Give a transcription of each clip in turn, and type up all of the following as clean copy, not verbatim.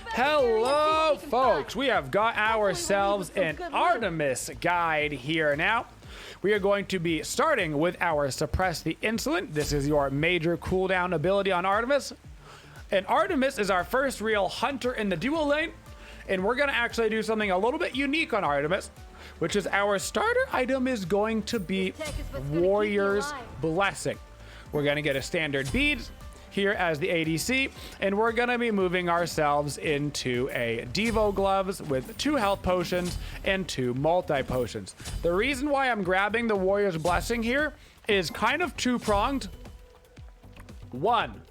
Hello, folks. We have got ourselves an Artemis guide here now. We are going to be starting with our Suppress the Insolent. This is your major cooldown ability on Artemis. And Artemis is our first real hunter in the duo lane. And we're going to actually do something a little bit unique on Artemis, which is our starter item is going to be Warrior's Blessing. We're going to get a standard bead here as the ADC, and we're gonna be moving ourselves into a Devo gloves with 2 health potions and 2 multi potions. The reason why I'm grabbing the Warrior's Blessing here is kind of 2-pronged. 1,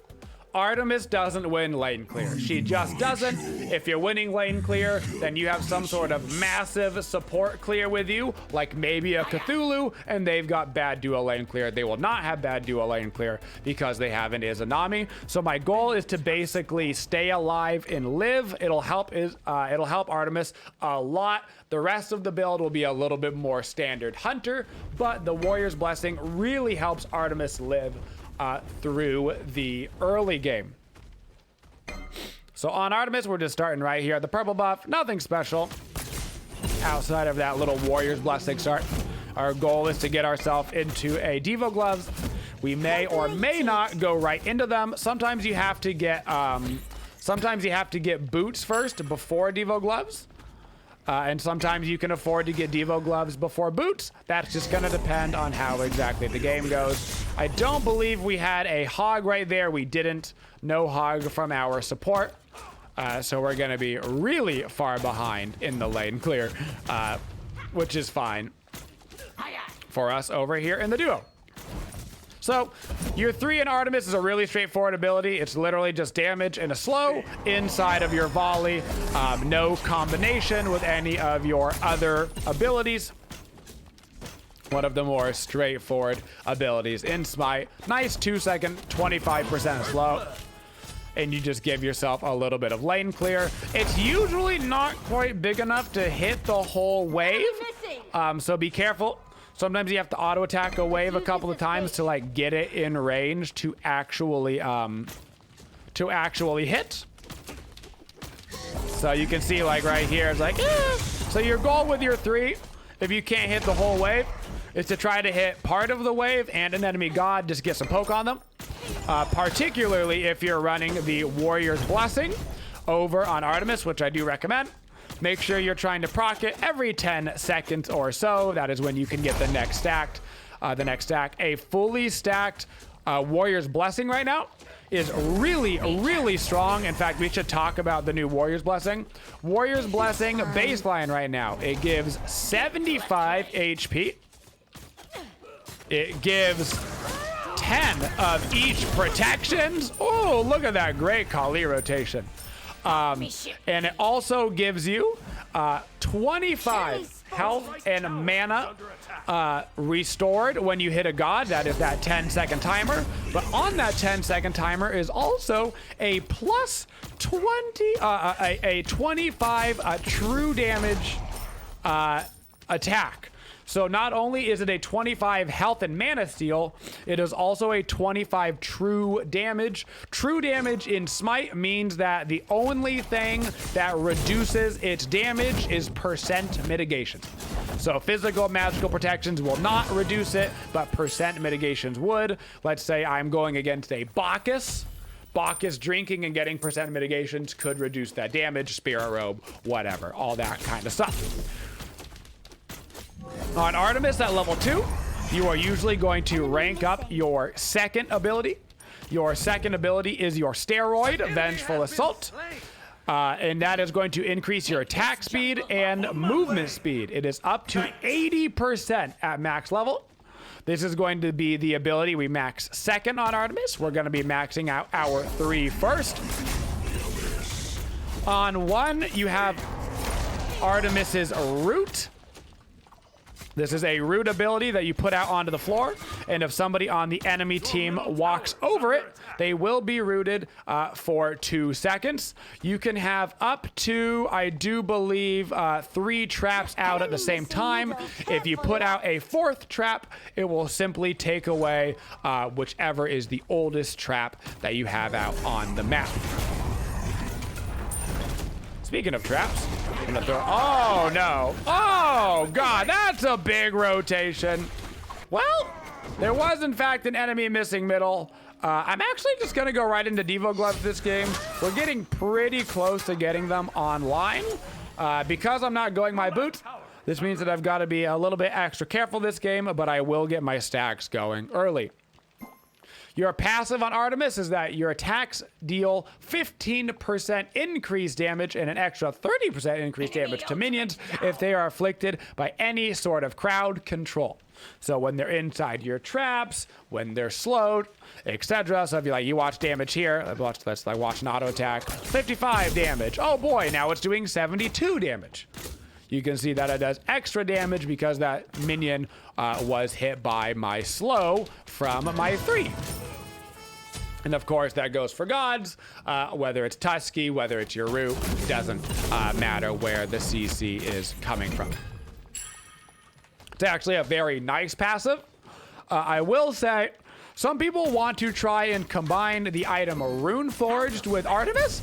Artemis doesn't win lane clear. She just doesn't. If you're winning lane clear, then you have some sort of massive support clear with you, like maybe a Cthulhu, and they've got bad duo lane clear. They will not have bad duo lane clear because they have an Izanami. So my goal is to basically stay alive and live. It'll help Artemis a lot. The rest of the build will be a little bit more standard hunter, but the Warrior's Blessing really helps Artemis live through the early game. So on Artemis, we're just starting right here. The purple buff, nothing special outside of that little Warrior's Blessing start. Our goal is to get ourselves into a Devo gloves. We may or may not go right into them. Sometimes you have to get boots first before Devo gloves. And sometimes you can afford to get Devo gloves before boots. That's just going to depend on how exactly the game goes. I don't believe we had a hog right there. We didn't. No hog from our support. So we're going to be really far behind in the lane clear, which is fine for us over here in the duo. So your 3 in Artemis is a really straightforward ability. It's literally just damage and a slow inside of your volley. No combination with any of your other abilities. One of the more straightforward abilities in Smite. Nice 2-second, 25% slow. And you just give yourself a little bit of lane clear. It's usually not quite big enough to hit the whole wave. So be careful. Sometimes you have to auto attack a wave a couple of times to like get it in range to actually hit. So you can see like right here, it's like, eh. So your goal with your 3, if you can't hit the whole wave, is to try to hit part of the wave and an enemy god, just get some poke on them. Particularly if you're running the Warrior's Blessing over on Artemis, which I do recommend. Make sure you're trying to proc it every 10 seconds or so. That is when you can get the next stack. A fully stacked Warrior's Blessing right now is really, really strong. In fact, we should talk about the new Warrior's Blessing. Warrior's Blessing baseline right now. It gives 75 HP. It gives 10 of each protections. Oh, look at that great Kali rotation. And it also gives you 25 health and mana restored when you hit a god. That is that 10-second timer. But on that 10-second timer is also a plus 20, a 25 true damage attack. So not only is it a 25 health and mana steal, it is also a 25 true damage. True damage in Smite means that the only thing that reduces its damage is percent mitigation. So physical magical protections will not reduce it, but percent mitigations would. Let's say I'm going against a Bacchus. Bacchus drinking and getting percent mitigations could reduce that damage, Spirit Robe, whatever, all that kind of stuff. On Artemis at level 2, you are usually going to rank up your second ability. Your second ability is your Steroid, Vengeful Assault. And that is going to increase your attack speed and movement speed. It is up to 80% at max level. This is going to be the ability we max second on Artemis. We're going to be maxing out our 3 first. On 1, you have Artemis's Root. This is a root ability that you put out onto the floor, and if somebody on the enemy team walks over it, they will be rooted for 2 seconds. You can have up to, I do believe, 3 traps out at the same time. If you put out a 4th trap, it will simply take away whichever is the oldest trap that you have out on the map. Speaking of traps, I'm gonna throw. Oh no! Oh god, that's a big rotation. Well, there was in fact an enemy missing middle. I'm actually just gonna go right into Devo gloves this game. We're getting pretty close to getting them online. Because I'm not going my boots, this means that I've got to be a little bit extra careful this game, but I will get my stacks going early. Your passive on Artemis is that your attacks deal 15% increased damage and an extra 30% increased damage to minions if they are afflicted by any sort of crowd control. So when they're inside your traps, when they're slowed, etc. So if you watch damage here, let's watch an auto attack, 55 damage. Oh boy, now it's doing 72 damage. You can see that it does extra damage because that minion was hit by my slow from my 3. And of course, that goes for gods, whether it's Tusky, whether it's your root, doesn't matter where the CC is coming from. It's actually a very nice passive. I will say, some people want to try and combine the item Rune Forged with Artemis.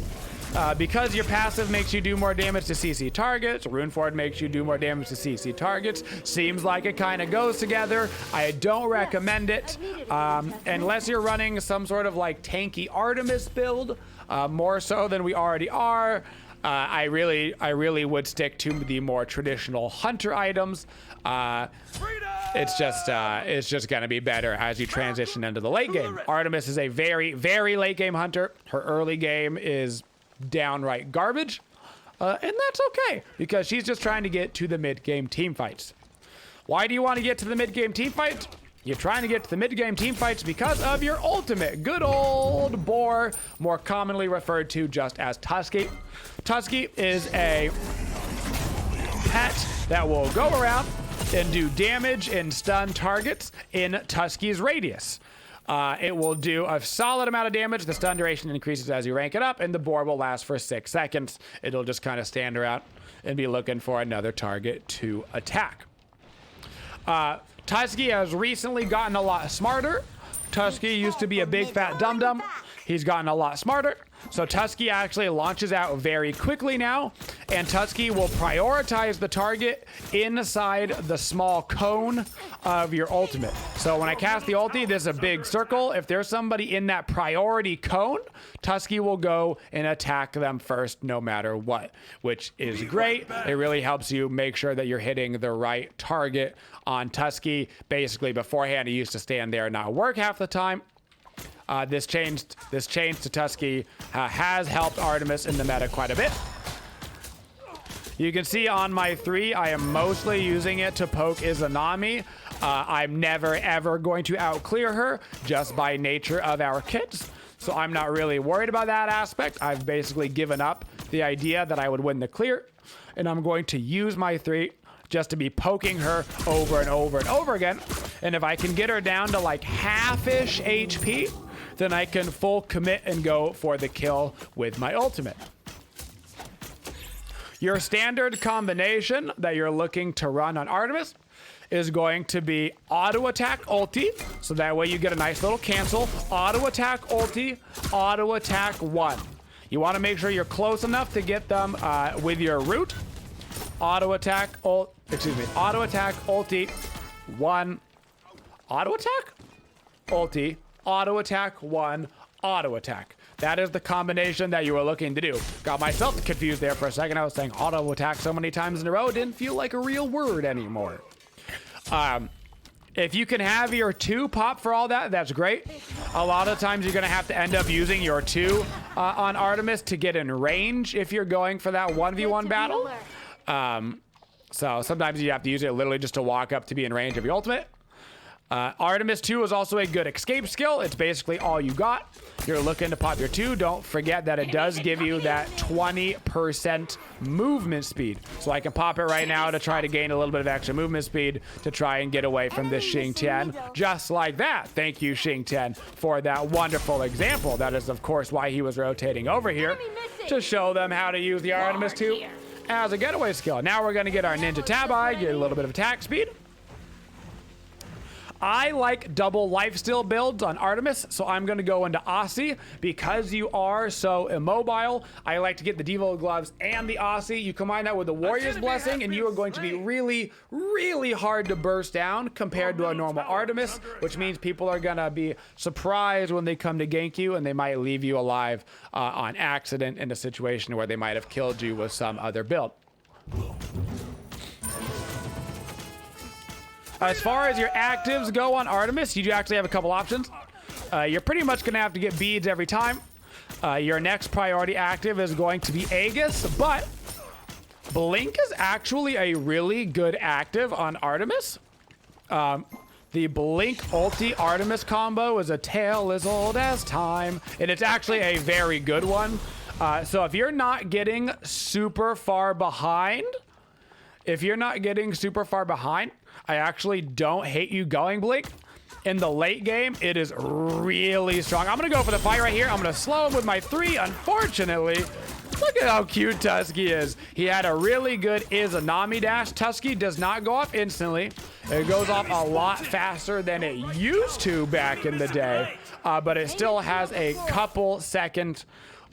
Because your passive makes you do more damage to CC targets, Runeforged makes you do more damage to CC targets. Seems like it kind of goes together. I don't recommend it unless you're running some sort of like tanky Artemis build, more so than we already are. I really would stick to the more traditional hunter items. It's just gonna be better as you transition into the late game. Artemis is a very, very late game hunter. Her early game is downright garbage, and that's okay because she's just trying to get to the mid-game team fights. Why do you want to get to the mid-game team fights? You're trying to get to the mid-game team fights because of your ultimate, good old boar, more commonly referred to just as Tusky. Tusky is a pet that will go around and do damage and stun targets in Tusky's radius. It will do a solid amount of damage. The stun duration increases as you rank it up, and the boar will last for 6 seconds. It'll just kind of stand around and be looking for another target to attack. Tusky has recently gotten a lot smarter. Tusky used to be a big fat dum-dum. He's gotten a lot smarter. So Tusky actually launches out very quickly now, and Tusky will prioritize the target inside the small cone of your ultimate. So when I cast the ulti, there's a big circle. If there's somebody in that priority cone, Tusky will go and attack them first no matter what, which is great. It really helps you make sure that you're hitting the right target on Tusky. Basically, beforehand, he used to stand there and not work half the time. This change to Tusky has helped Artemis in the meta quite a bit. You can see on my 3, I am mostly using it to poke Izanami. I'm never ever going to outclear her just by nature of our kits. So I'm not really worried about that aspect. I've basically given up the idea that I would win the clear. And I'm going to use my 3 just to be poking her over and over and over again. And if I can get her down to like half-ish HP, then I can full commit and go for the kill with my ultimate. Your standard combination that you're looking to run on Artemis is going to be auto attack ulti, so that way you get a nice little cancel. Auto attack ulti, auto attack 1. You want to make sure you're close enough to get them with your root. Auto attack ulti 1. Auto attack ulti, auto attack 1, auto attack. That is the combination that you were looking to do. Got myself confused there for a second. I was saying auto attack so many times in a row, it didn't feel like a real word anymore. If you can have your 2 pop for all that, that's great. A lot of times you're gonna have to end up using your 2 on Artemis to get in range if you're going for that 1v1 battle. So sometimes you have to use it literally just to walk up to be in range of your ultimate. Artemis 2 is also a good escape skill. It's basically all you got. You're looking to pop your 2. Don't forget that it does give you that 20% movement speed. So I can pop it right now to try to gain a little bit of extra movement speed to try and get away from this Xing Tian. Just like that. Thank you, Xing Tian, for that wonderful example. That is, of course, why he was rotating over here, to show them how to use the Artemis 2 as a getaway skill. Now we're going to get our Ninja Tab Eye, get a little bit of attack speed. I like double lifesteal builds on Artemis, so I'm going to go into Aussie. Because you are so immobile, I like to get the Devo gloves and the Aussie. You combine that with the Warrior's Blessing, and you are going to be really, really hard to burst down compared to a normal Artemis, which means people are going to be surprised when they come to gank you, and they might leave you alive on accident in a situation where they might have killed you with some other build. As far as your actives go on Artemis, you do actually have a couple options. You're pretty much going to have to get beads every time. Your next priority active is going to be Aegis, but Blink is actually a really good active on Artemis. The Blink ulti Artemis combo is a tale as old as time, and it's actually a very good one. So if you're not getting super far behind, I actually don't hate you going Blink. In the late game, it is really strong. I'm going to go for the fight right here. I'm going to slow him with my 3. Unfortunately, look at how cute Tusky is. He had a really good Izanami dash. Tusky does not go off instantly. It goes off a lot faster than it used to back in the day. But it still has a couple second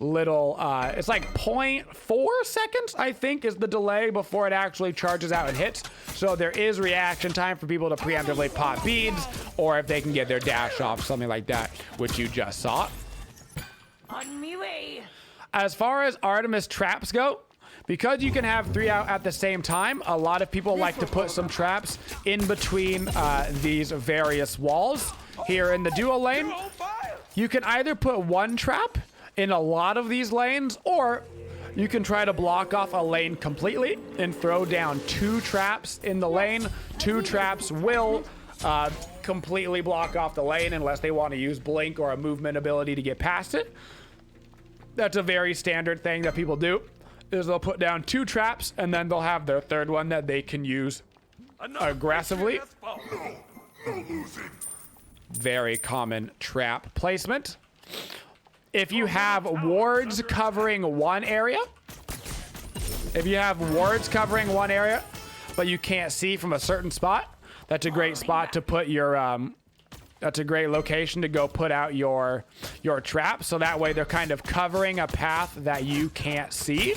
little it's like 0.4 seconds, I think, is the delay before it actually charges out and hits. So there is reaction time for people to preemptively pop beads, or if they can get their dash off, something like that, which you just saw. On me way. As far as Artemis traps go, because you can have 3 out at the same time, a lot of people like to put some traps in between these various walls. Here in the duo lane, you can either put 1 trap in a lot of these lanes, or you can try to block off a lane completely and throw down 2 traps in the lane. 2 traps will completely block off the lane unless they want to use Blink or a movement ability to get past it. That's a very standard thing that people do, is they'll put down 2 traps and then they'll have their 3rd one that they can use aggressively. Very common trap placement. If you have wards covering one area, but you can't see from a certain spot, that's a great spot to put your, that's a great location to go put out your trap. So that way they're kind of covering a path that you can't see.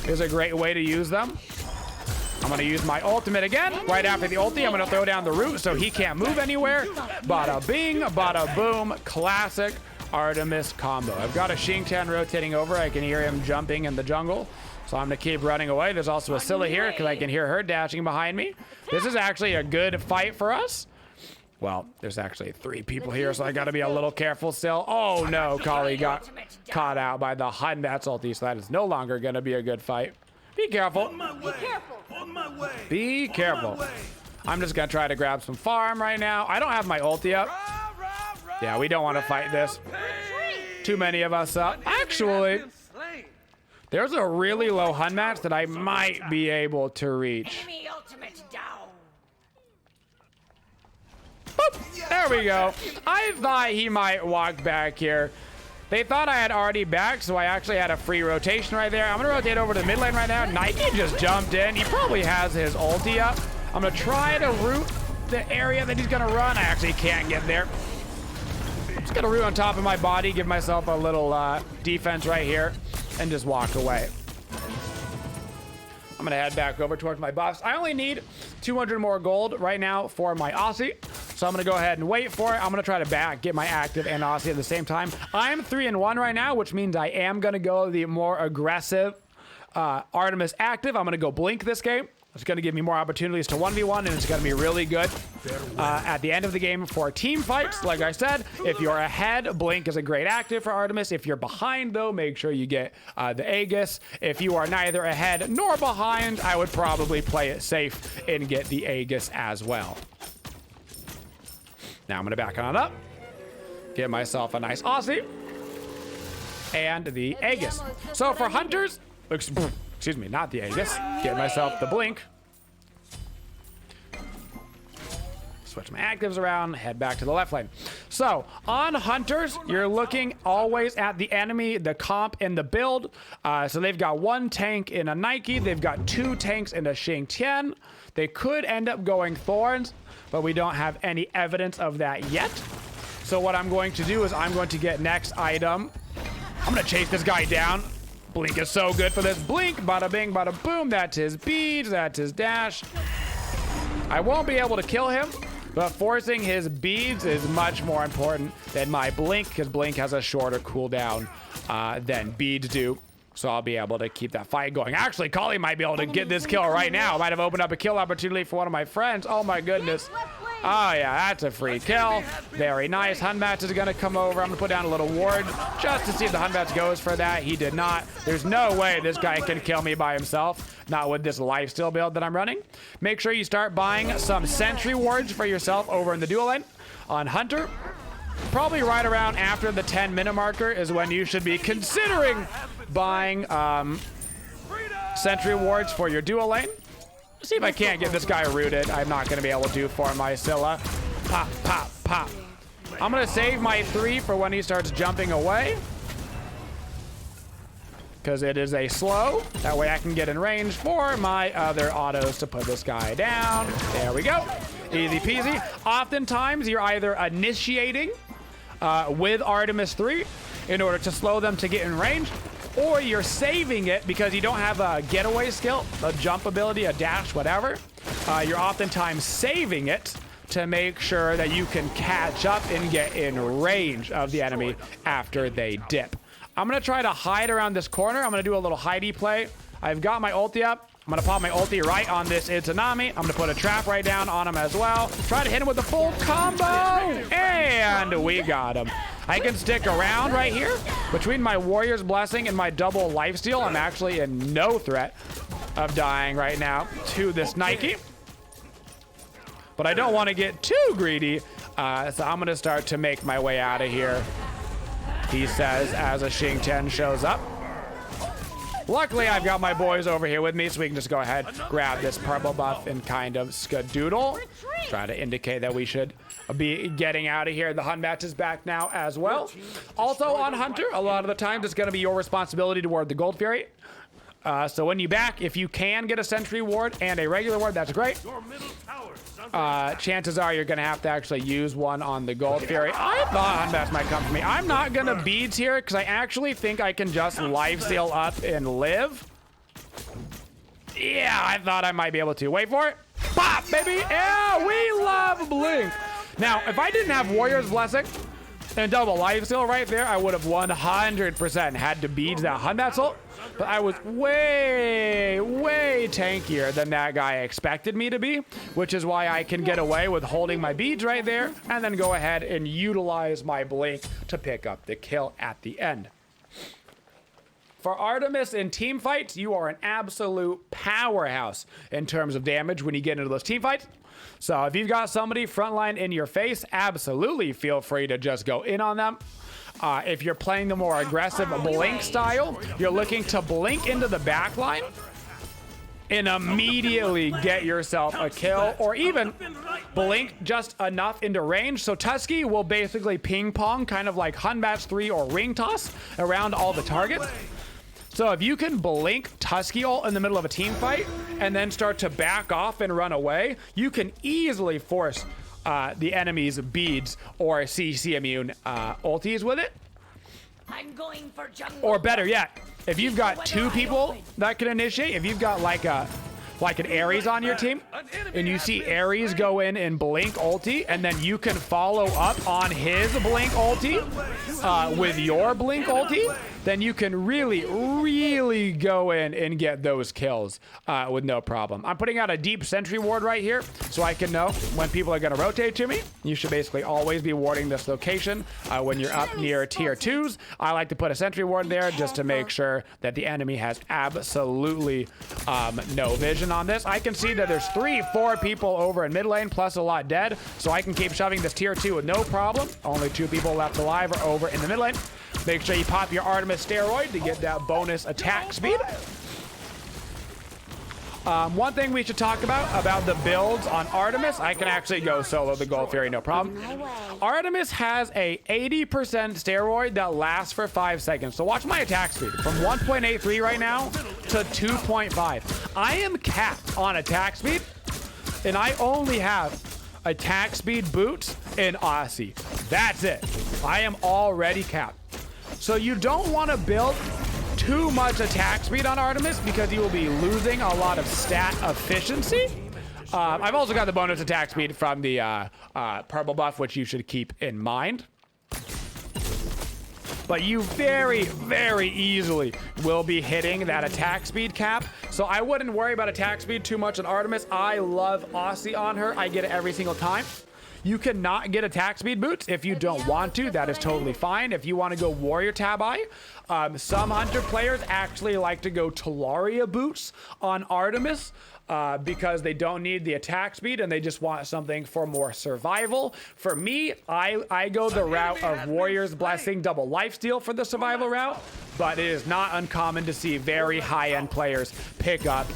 Is a great way to use them. I'm going to use my ultimate again. Right after the ulti, I'm going to throw down the root so he can't move anywhere. Bada bing, bada boom. Classic Artemis combo. I've got a Xing Tian rotating over. I can hear him jumping in the jungle, so I'm gonna keep running away. There's also a Scylla here because I can hear her dashing behind me. This is actually a good fight for us. Well, there's actually 3 people here, so I gotta be a little careful still. Oh no, Kali got caught out by the Hun Bat's ulti, so that is no longer gonna be a good fight. Be careful. Be careful. I'm just gonna try to grab some farm right now. I don't have my ulti up. Yeah, we don't want to fight this. Too many of us up. Actually, there's a really low Hun match that I might be able to reach. Boop. There we go. I thought he might walk back here. They thought I had already backed, so I actually had a free rotation right there. I'm going to rotate over to the mid lane right now. Nike just jumped in. He probably has his ulti up. I'm going to try to root the area that he's going to run. I actually can't get there. Just gonna root on top of my body, give myself a little defense right here, and just walk away. I'm gonna head back over towards my buffs. I only need 200 more gold right now for my Aussie, so I'm gonna go ahead and wait for it. I'm gonna try to get my active and Aussie at the same time. I'm 3-1 right now, which means I am gonna go the more aggressive Artemis active. I'm gonna go Blink this game. It's going to give me more opportunities to 1v1, and it's going to be really good at the end of the game for team fights. Like I said, if you're ahead, Blink is a great active for Artemis. If you're behind, though, make sure you get the Aegis. If you are neither ahead nor behind, I would probably play it safe and get the Aegis as well. Now I'm gonna back on up. Get myself a nice Aussie. And the Aegis. So for hunters, excuse me, not the Aegis. Get myself the blink. Switch my actives around, head back to the left lane. So on hunters, you're looking always at the enemy, the comp, and the build. So they've got 1 tank in a Nike. They've got 2 tanks in a Xingtian. They could end up going Thorns, but we don't have any evidence of that yet. So what I'm going to do is I'm going to get next item. I'm going to chase this guy down. Blink is so good for this. Blink, bada bing, bada boom. That's his beads. That's his dash. I won't be able to kill him, but forcing his beads is much more important than my blink, because blink has a shorter cooldown than beads do. So I'll be able to keep that fight going. Actually, Kali might be able to get this kill right now. Might have opened up a kill opportunity for one of my friends. Oh my goodness. Oh yeah, that's a free kill. Very nice. Hunbats is gonna come over. I'm gonna put down a little ward just to see if the Hunbats goes for that. He did not. There's no way this guy can kill me by himself. Not with this lifesteal build that I'm running. Make sure you start buying some sentry wards for yourself over in the dual lane. On Hunter, probably right around after the 10-minute marker is when you should be considering buying sentry wards for your dual lane. See if I can't get this guy rooted. I'm not going to be able to do for my Scylla. Pop, pop, pop. I'm going to save my 3 for when he starts jumping away, because it is a slow. That way I can get in range for my other autos to put this guy down. There we go. Easy peasy. Oftentimes, you're either initiating with Artemis 3 in order to slow them to get in range, or you're saving it because you don't have a getaway skill, a jump ability, a dash, whatever. You're oftentimes saving it to make sure that you can catch up and get in range of the enemy after they dip. I'm going to try to hide around this corner. I'm going to do a little hidey play. I've got my ulti up. I'm going to pop my ulti right on this Itsunami. I'm going to put a trap right down on him as well. Try to hit him with a full combo. And we got him. I can stick around right here. Between my Warrior's Blessing and my double Lifesteal, I'm actually in no threat of dying right now to this Nike. But I don't want to get too greedy, so I'm going to start to make my way out of here, he says, as a Xingtian shows up. Luckily, I've got my boys over here with me, so we can just go ahead, grab this purple buff and kind of skadoodle. Try to indicate that we should be getting out of here. The Hunbat is back now as well. Also on Hunter, a lot of the times it's going to be your responsibility toward the Gold Fury. So when you back, if you can get a sentry ward and a regular ward, that's great. Chances are you're going to have to actually use one on the Gold Fury. I thought Hunbats might come for me. I'm not going to beads here because I actually think I can just lifesteal up and live. Yeah, I thought I might be able to. Wait for it. Pop, baby. Yeah, we love Blink. Now, if I didn't have Warrior's Blessing and double lifesteal right there, I would have 100% had to beads that Hunbat ult. But I was way, way tankier than that guy expected me to be, which is why I can get away with holding my beads right there and then go ahead and utilize my blink to pick up the kill at the end. For Artemis in team fights, you are an absolute powerhouse in terms of damage when you get into those team fights. So if you've got somebody frontline in your face, absolutely feel free to just go in on them. If you're playing the more aggressive blink style, you're looking to blink into the back line and immediately get yourself a kill, or even blink just enough into range. So Tusky will basically ping pong, kind of like Hunbatch 3 or Ring Toss around all the targets. So if you can blink Tusky ult in the middle of a team fight and then start to back off and run away, you can easily force the enemy's beads or CC immune ultis with it. I'm going for jungle. Or better yet, if you've got 2 people that can initiate, if you've got like an Ares on your team, and you see Ares go in and blink ulti, and then you can follow up on his blink ulti with your blink ulti, then you can really go in and get those kills with no problem. I'm putting out a deep sentry ward right here so I can know when people are going to rotate to me. You should basically always be warding this location when you're up near tier 2s. I like to put a sentry ward there just to make sure that the enemy has absolutely no vision on this. I can see that there's 3-4 people over in mid lane plus a lot dead, so I can keep shoving this tier 2 with no problem. Only 2 people left alive are over in the mid lane. Make sure you pop your Artemis steroid to get that bonus attack speed. One thing we should talk about the builds on Artemis, I can actually go solo the Gold Fury, no problem. Artemis has a 80% steroid that lasts for 5 seconds. So watch my attack speed from 1.83 right now to 2.5. I am capped on attack speed, and I only have attack speed boots and Aussie. That's it. I am already capped. So you don't want to build too much attack speed on Artemis because you will be losing a lot of stat efficiency. I've also got the bonus attack speed from the purple buff, which you should keep in mind. But you very easily will be hitting that attack speed cap. So I wouldn't worry about attack speed too much on Artemis. I love Aussie on her. I get it every single time. You cannot get attack speed boots if you don't want to. That is totally fine. If you want to go warrior tab eye, some hunter players actually like to go Talaria boots on Artemis because they don't need the attack speed and they just want something for more survival. For me, I go the route of Warrior's Blessing double lifesteal for the survival route, but it is not uncommon to see very high-end players pick up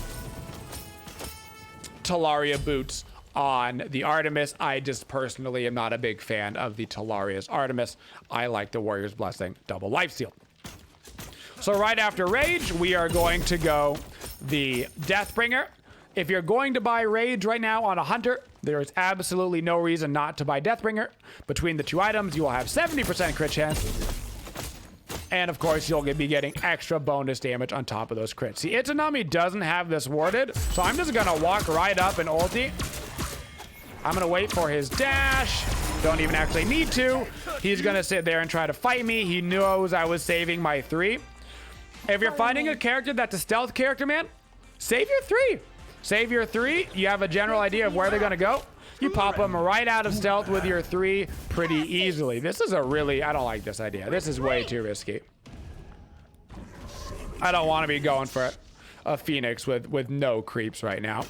Talaria boots on the Artemis. I just personally am not a big fan of the Talaria's Artemis. I like the Warrior's Blessing double lifesteal. So right after Rage, we are going to go the Deathbringer. If you're going to buy Rage right now on a Hunter, there is absolutely no reason not to buy Deathbringer. Between the 2 items, you will have 70% crit chance. And of course, you'll be getting extra bonus damage on top of those crits. See, Itsunami doesn't have this warded, so I'm just gonna walk right up and ulti. I'm gonna wait for his dash. Don't even actually need to. He's gonna sit there and try to fight me. He knows I was saving my 3. If you're fighting a character that's a stealth character, man, save your 3. Save your 3. You have a general idea of where they're gonna go. You pop them right out of stealth with your 3 pretty easily. This is a really, I don't like this idea. This is way too risky. I don't want to be going for a Phoenix with no creeps right now.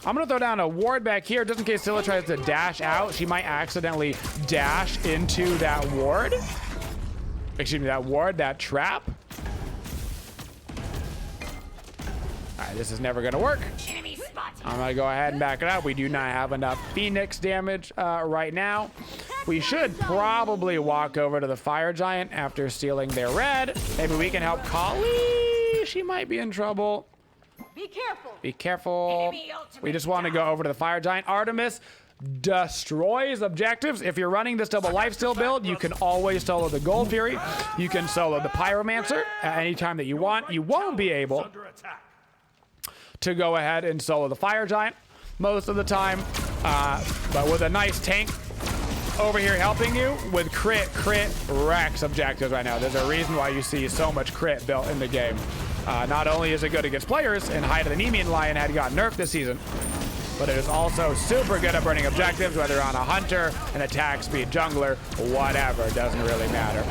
I'm going to throw down a ward back here just in case Scylla tries to dash out. She might accidentally dash into that ward. Excuse me, that ward, that trap. All right, this is never going to work. I'm going to go ahead and back it up. We do not have enough Phoenix damage right now. We should probably walk over to the Fire Giant after stealing their red. Maybe we can help Kali. She might be in trouble. Be careful. Be careful. We just want to go over to the Fire Giant. Artemis destroys objectives. If you're running this double lifesteal build, you can always solo the Gold Fury. You can solo the Pyromancer at any time that you want. You won't be able to go ahead and solo the Fire Giant most of the time, but with a nice tank over here helping you with crit wrecks objectives right now. There's a reason why you see so much crit built in the game. Not only is it good against players, and Hide of the Nemean Lion had gotten nerfed this season, but it is also super good at burning objectives, whether on a hunter, an attack speed jungler, whatever. It doesn't really matter.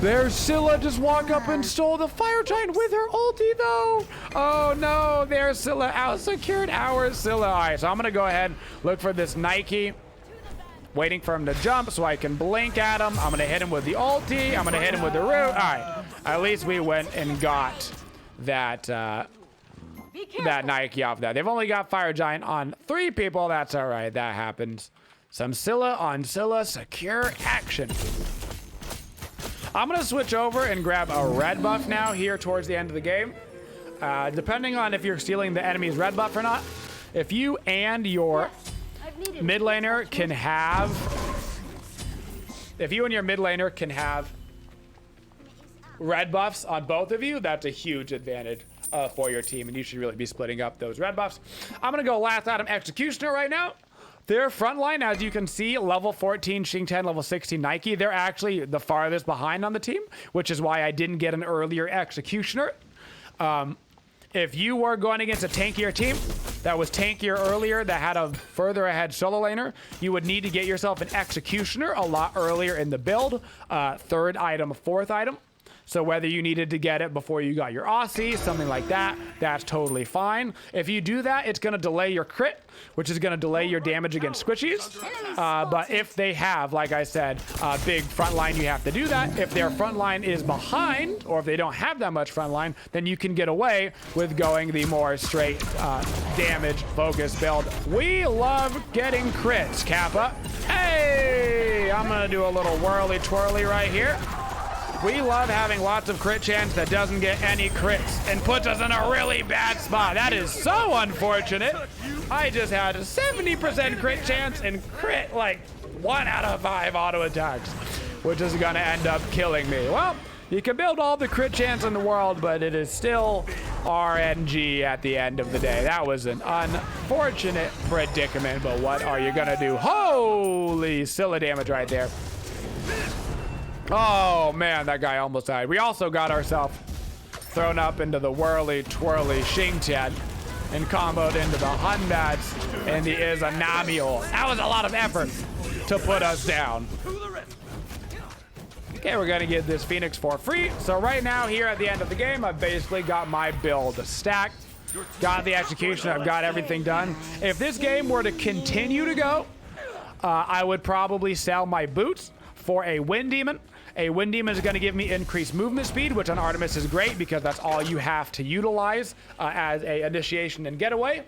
There's Scylla just walk up and stole the Fire Giant with her ulti, though. Oh, no. There's Scylla out secured our Scylla. All right, so I'm going to go ahead, look for this Nike. Waiting for him to jump so I can blink at him. I'm going to hit him with the ulti. I'm going to hit him with the root. All right. At least we went and got that that Nike off that. They've only got Fire Giant on 3 people. That's all right. That happens. Some Scylla on Scylla secure action. I'm going to switch over and grab a red buff now here towards the end of the game. Depending on if you're stealing the enemy's red buff or not. If you and your mid laner can have... If you and your mid laner can have red buffs on both of you, that's a huge advantage for your team, and you should really be splitting up those red buffs. I'm going to go last item Executioner right now. Their front line, as you can see, level 14 Xing 10, level 16 Nike, they're actually the farthest behind on the team, which is why I didn't get an earlier Executioner. If you were going against a tankier team that was tankier earlier, that had a further ahead solo laner, you would need to get yourself an Executioner a lot earlier in the build, third item, fourth item. So whether you needed to get it before you got your Aussie, something like that, that's totally fine. If you do that, it's going to delay your crit, which is going to delay your damage against squishies. But if they have, like I said, a big front line, you have to do that. If their front line is behind, or if they don't have that much front line, then you can get away with going the more straight damage focus build. We love getting crits, Kappa. Hey, I'm going to do a little whirly twirly right here. We love having lots of crit chance that doesn't get any crits and puts us in a really bad spot. That is so unfortunate. I just had a 70% crit chance and crit like 1 out of 5 auto attacks, which is gonna end up killing me. Well, you can build all the crit chance in the world, but it is still RNG at the end of the day. That was an unfortunate predicament, but what are you gonna do? Holy Scylla damage right there. Oh man, that guy almost died. We also got ourselves thrown up into the whirly twirly Xing 10 and comboed into the Hunbats and the Izanamiel. That was a lot of effort to put us down. Okay, we're gonna get this Phoenix for free. So right now here at the end of the game, I've basically got my build stacked. Got the execution, I've got everything done. If this game were to continue to go, I would probably sell my boots for a Wind Demon. A Wind Demon is going to give me increased movement speed, which on Artemis is great because that's all you have to utilize as a initiation and getaway.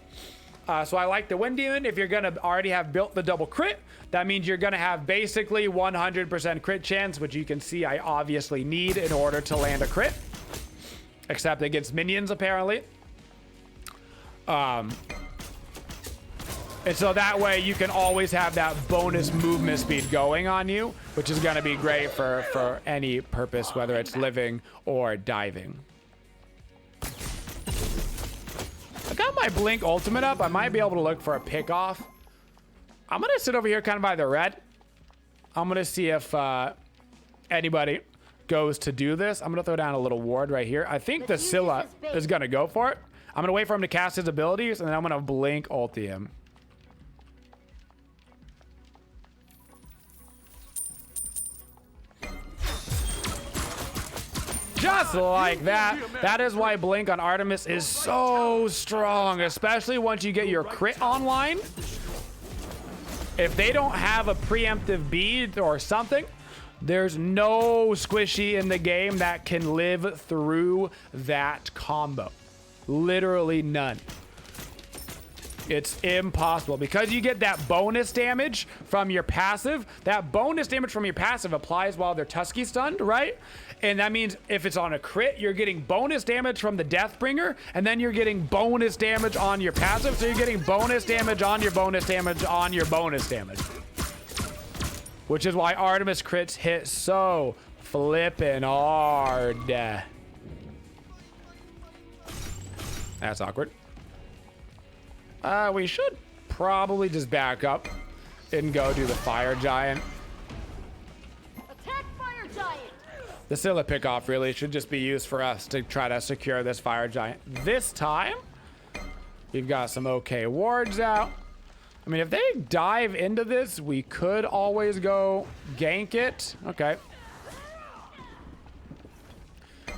So I like the Wind Demon. If you're going to already have built the double crit, that means you're going to have basically 100% crit chance, which you can see I obviously need in order to land a crit. Except against minions, apparently. And so that way you can always have that bonus movement speed going on you, which is going to be great for any purpose, whether it's living or diving. I got my Blink ultimate up. I might be able to look for a pick off. I'm going to sit over here kind of by the red. I'm going to see if anybody goes to do this. I'm going to throw down a little ward right here. I think the Scylla is going to go for it. I'm going to wait for him to cast his abilities, and then I'm going to Blink ulti him. Just like that. That is why Blink on Artemis is so strong, especially once you get your crit online. If they don't have a preemptive bead or something, there's no squishy in the game that can live through that combo. Literally none. It's impossible because you get that bonus damage from your passive. That bonus damage from your passive applies while they're Tusky stunned, right? And that means if it's on a crit, you're getting bonus damage from the Deathbringer, and then you're getting bonus damage on your passive. So you're getting bonus damage on your bonus damage on your bonus damage. Which is why Artemis crits hit so flippin' hard. That's awkward. We should probably just back up and go do the Fire Giant. Attack Fire Giant! The Scylla pickoff really should just be used for us to try to secure this Fire Giant. This time, we've got some okay wards out. I mean, if they dive into this, we could always go gank it. Okay.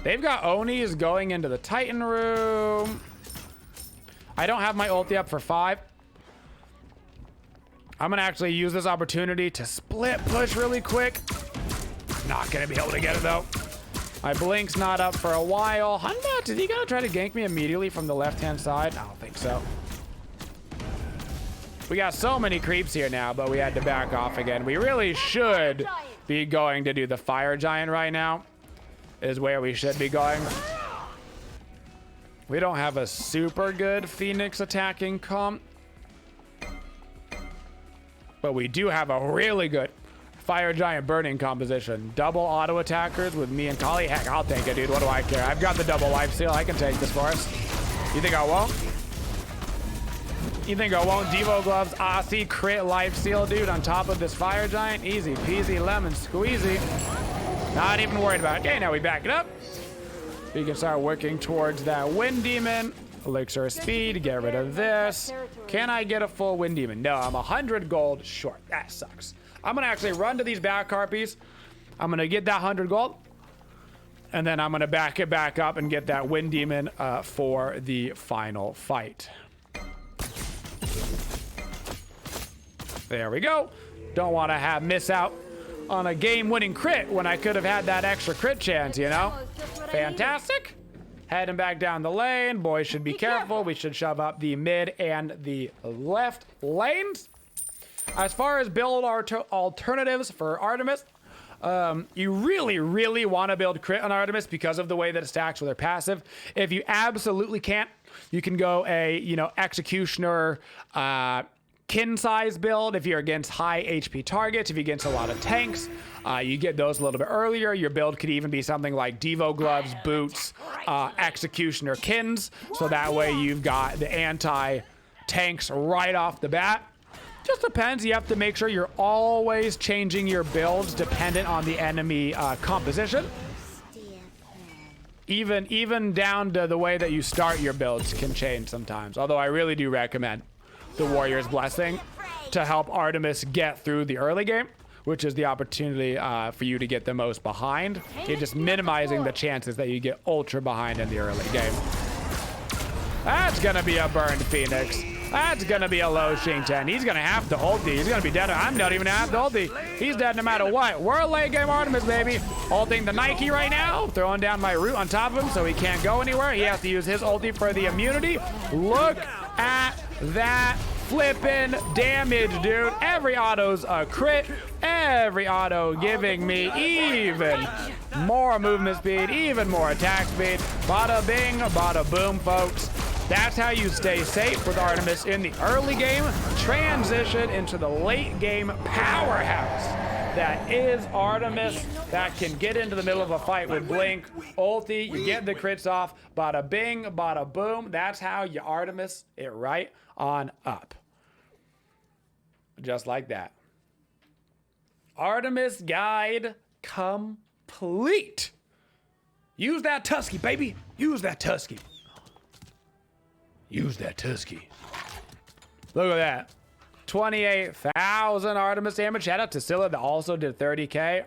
They've got Onis going into the Titan room. I don't have my ulti up for 5. I'm gonna actually use this opportunity to split push really quick. Not gonna be able to get it though. My Blink's not up for a while. Hunbat, is he gonna try to gank me immediately from the left-hand side? I don't think so. We got so many creeps here now, but we had to back off again. We really should be going to do the Fire Giant right now, is where we should be going. We don't have a super good Phoenix attacking comp, but we do have a really good Fire Giant burning composition. Double auto attackers with me and Kali. Heck, I'll take it, dude. What do I care? I've got the double Lifesteal. I can take this for us. You think I won't? You think I won't Devo Gloves, Aussie, crit, Lifesteal, dude, on top of this Fire Giant? Easy peasy, lemon squeezy. Not even worried about it. Okay, now we back it up. We can start working towards that Wind Demon. Elixir of Speed, get rid of this. Can I get a full Wind Demon? No, I'm 100 gold short. That sucks. I'm gonna actually run to these back harpies. I'm gonna get that 100 gold. And then I'm gonna back it back up and get that Wind Demon for the final fight. There we go. Don't want to miss out on a game-winning crit when I could have had that extra crit chance, you know? Fantastic. Heading back down the lane. Boys should be careful. We should shove up the mid and the left lanes. As far as build alternatives for Artemis, you really want to build crit on Artemis because of the way that it stacks with her passive. If you absolutely can't, you can go a, Executioner, kin size build if you're against high HP targets. If you're against a lot of tanks, you get those a little bit earlier. Your build could even be something like Devo Gloves, Boots, Executioner Kins, so that way you've got the anti-tanks right off the bat. Just depends. You have to make sure you're always changing your builds dependent on the enemy composition. Even down to the way that you start your builds can change sometimes, although I really do recommend the Warrior's Blessing to help Artemis get through the early game, which is the opportunity for you to get the most behind. Okay, just minimizing the chances that you get ultra behind in the early game. That's gonna be a burned Phoenix. That's gonna be a low Shingten. He's gonna have to ulti. He's gonna be dead. I'm not even gonna have to ulti. He's dead no matter what. We're a late game Artemis, baby. Ulting the Nike right now. Throwing down my root on top of him so he can't go anywhere. He has to use his ulti for the immunity. Look at that flippin' damage, dude. Every auto's a crit. Every auto giving me even more movement speed, even more attack speed. Bada bing, bada boom, folks. That's how you stay safe with Artemis in the early game. Transition into the late game powerhouse that is Artemis, that can get into the middle of a fight with Blink, ulti, you get the crits off, bada bing, bada boom. That's how you Artemis it right on up. Just like that. Artemis guide complete. Use that Tusky, baby. Use that Tusky. Use that Tusky. Look at that. 28,000 Artemis damage. Shout out to Scylla that also did 30K.